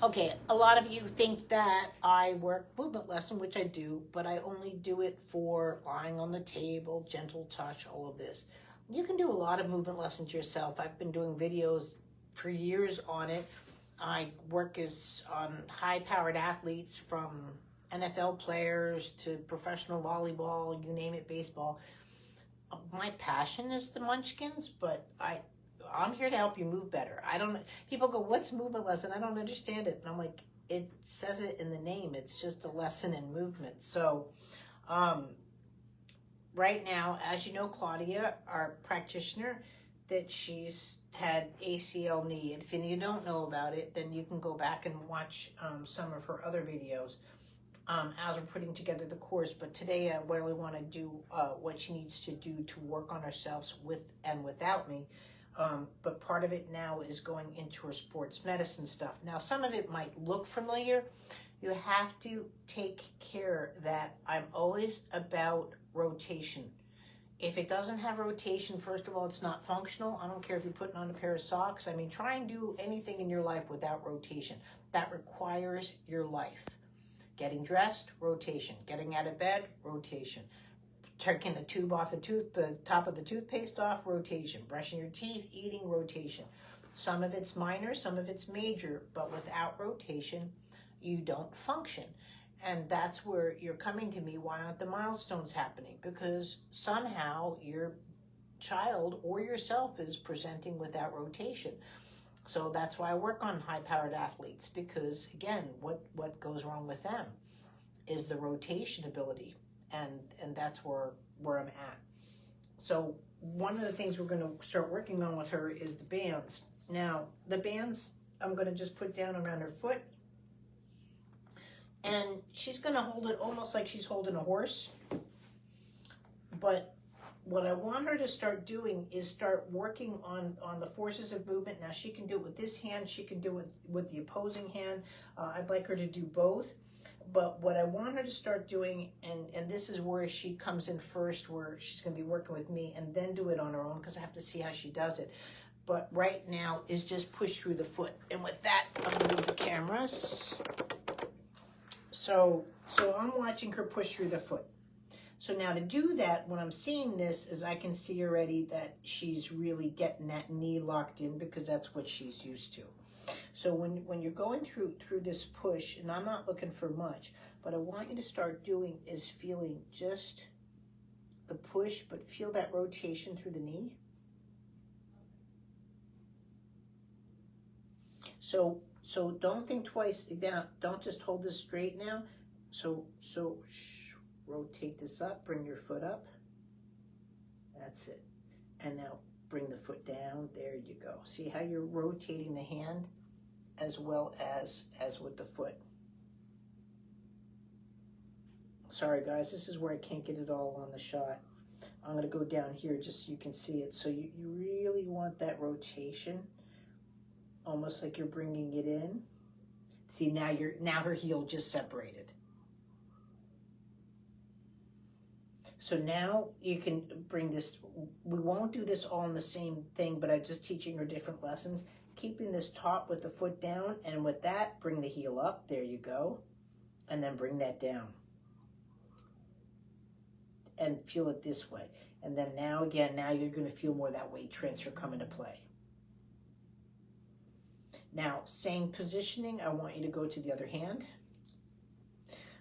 Okay, a lot of you think that I work movement lesson, which I do, but I only do it for lying on the table, gentle touch, all of this. You can do a lot of movement lessons yourself. I've been doing videos for years on it. I work on high-powered athletes, from NFL players to professional volleyball, you name it, baseball. My passion is the munchkins, but I'm here to help you move better. I don't, people go, what's movement lesson? I don't understand it. And I'm like, it says it in the name. It's just a lesson in movement. So right now, as you know, Claudia, our practitioner, that she's had ACL knee. And if you don't know about it, then you can go back and watch some of her other videos as we're putting together the course. But today I really want to do what she needs to do to work on herself with and without me. But part of it now is going into her sports medicine stuff. Now, some of it might look familiar. You have to take care that I'm always about rotation. If it doesn't have rotation, first of all, it's not functional. I don't care if you're putting on a pair of socks. I mean, try and do anything in your life without rotation. That requires your life. Getting dressed, rotation. Getting out of bed, rotation. Taking the tube off the top of the toothpaste off, rotation. Brushing your teeth, eating, rotation. Some of it's minor, some of it's major, but without rotation, you don't function. And that's where you're coming to me, why aren't the milestones happening? Because somehow your child or yourself is presenting without rotation. So that's why I work on high-powered athletes, because again, what goes wrong with them is the rotation ability. And that's where I'm at. So one of the things we're going to start working on with her is the bands. Now, the bands I'm going to just put down around her foot. And she's going to hold it almost like she's holding a horse. But what I want her to start doing is start working on the forces of movement. Now, she can do it with this hand. She can do it with the opposing hand. I'd like her to do both. But what I want her to start doing, and this is where she comes in first, where she's going to be working with me, and then do it on her own, because I have to see how she does it. But right now is just push through the foot. And with that, I'm going to move the cameras. So I'm watching her push through the foot. So now to do that, when I'm seeing this, is I can see already that she's really getting that knee locked in, because that's what she's used to. So when you're going through this push, and I'm not looking for much, but I want you to start doing is feeling just the push, but feel that rotation through the knee. So don't think twice about, don't just hold this straight now. So rotate this up, bring your foot up. That's it. And now bring the foot down. There you go. See how you're rotating the hand as well as with the foot. Sorry guys, this is where I can't get it all on the shot. I'm going to go down here just so you can see it. So you really want that rotation, almost like you're bringing it in. See, now her heel just separated. So now you can bring this, we won't do this all in the same thing, but I'm just teaching her different lessons. Keeping this top with the foot down, and with that, bring the heel up. There you go. And then bring that down. And feel it this way. And then now again, now you're going to feel more that weight transfer come into play. Now, same positioning, I want you to go to the other hand.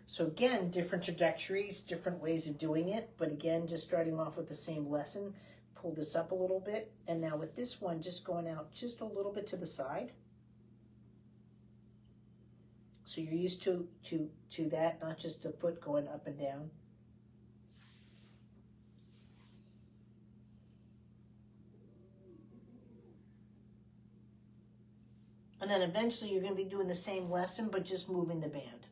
So again, different trajectories, different ways of doing it, but again, just starting off with the same lesson. Pull this up a little bit, and now with this one, just going out just a little bit to the side. So you're used to that, not just the foot going up and down. And then eventually you're going to be doing the same lesson, but just moving the band.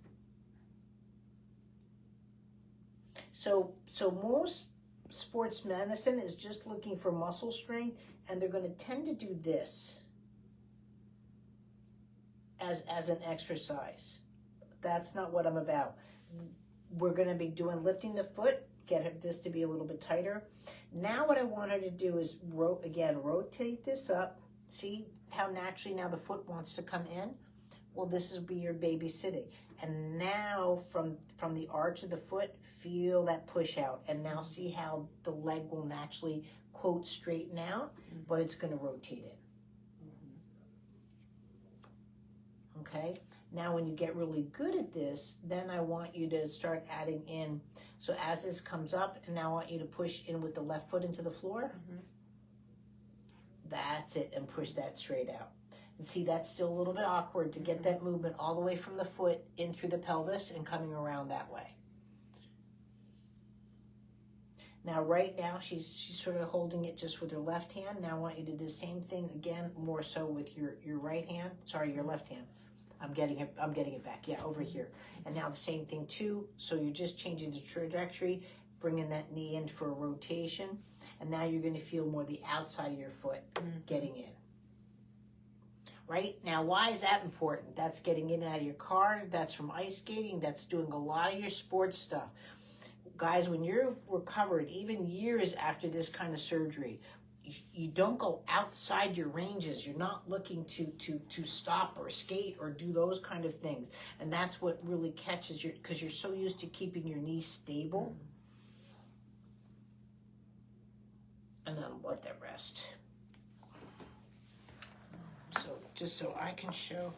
So most sports medicine is just looking for muscle strength, and they're going to tend to do this as an exercise. That's not what I'm about. We're going to be doing lifting the foot, get this to be a little bit tighter. Now what I want her to do is, again, rotate this up. See how naturally now the foot wants to come in? Well, this is where your baby's sitting. And now from the arch of the foot, feel that push out. And now see how the leg will naturally, quote, straighten out, but it's going to rotate it. Okay? Now when you get really good at this, then I want you to start adding in. So as this comes up, and now I want you to push in with the left foot into the floor. That's it, and push that straight out. And see, that's still a little bit awkward to get that movement all the way from the foot in through the pelvis and coming around that way. Now, right now, she's sort of holding it just with her left hand. Now I want you to do the same thing again, more so with your right hand. Sorry, your left hand. I'm getting it back. Yeah, over here. And now the same thing too. So you're just changing the trajectory, bringing that knee in for a rotation. And now you're going to feel more the outside of your foot getting in. Right? Now, why is that important? That's getting in and out of your car. That's from ice skating. That's doing a lot of your sports stuff. Guys, when you're recovered, even years after this kind of surgery, you don't go outside your ranges. You're not looking to stop or skate or do those kind of things. And that's what really catches you, because you're so used to keeping your knees stable. And then let that rest. So just so I can show.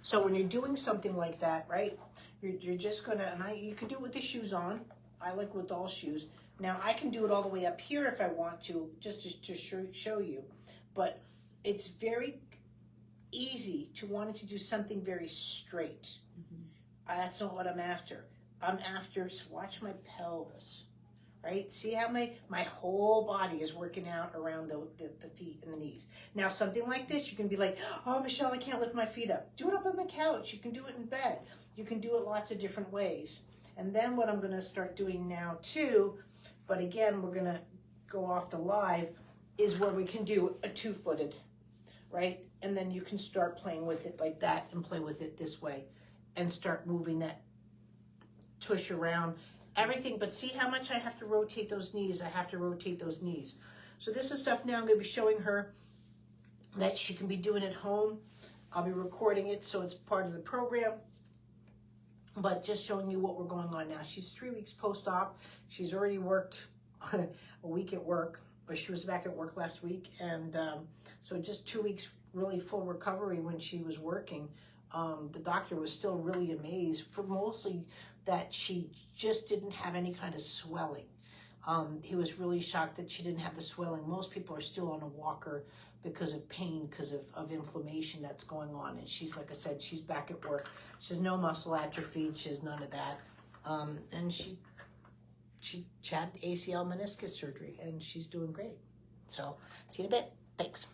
So when you're doing something like that, right, you're just gonna, and you can do it with the shoes on. I like with all shoes. Now I can do it all the way up here if I want to, just to show you. But it's very easy to want to do something very straight. That's not what I'm after. I'm after, so watch my pelvis, right? See how my whole body is working out around the feet and the knees. Now, something like this, you can be like, oh, Michelle, I can't lift my feet up. Do it up on the couch. You can do it in bed. You can do it lots of different ways. And then what I'm going to start doing now, too, but again, we're going to go off the live, is where we can do a two-footed, right? And then you can start playing with it like that and play with it this way and start moving that tush around, everything. But see how much I have to rotate those knees. I have to rotate those knees. So this is stuff now I'm going to be showing her that she can be doing at home. I'll be recording it so it's part of the program. But just showing you what we're going on now. She's 3 weeks post-op. She's already worked a week at work, or she was back at work last week. And so just 2 weeks really full recovery when she was working. The doctor was still really amazed for mostly that she just didn't have any kind of swelling. He was really shocked that she didn't have the swelling. Most people are still on a walker because of pain, because of inflammation that's going on. And she's, like I said, she's back at work. She has no muscle atrophy. She has none of that. And she had ACL meniscus surgery, and she's doing great. So see you in a bit. Thanks.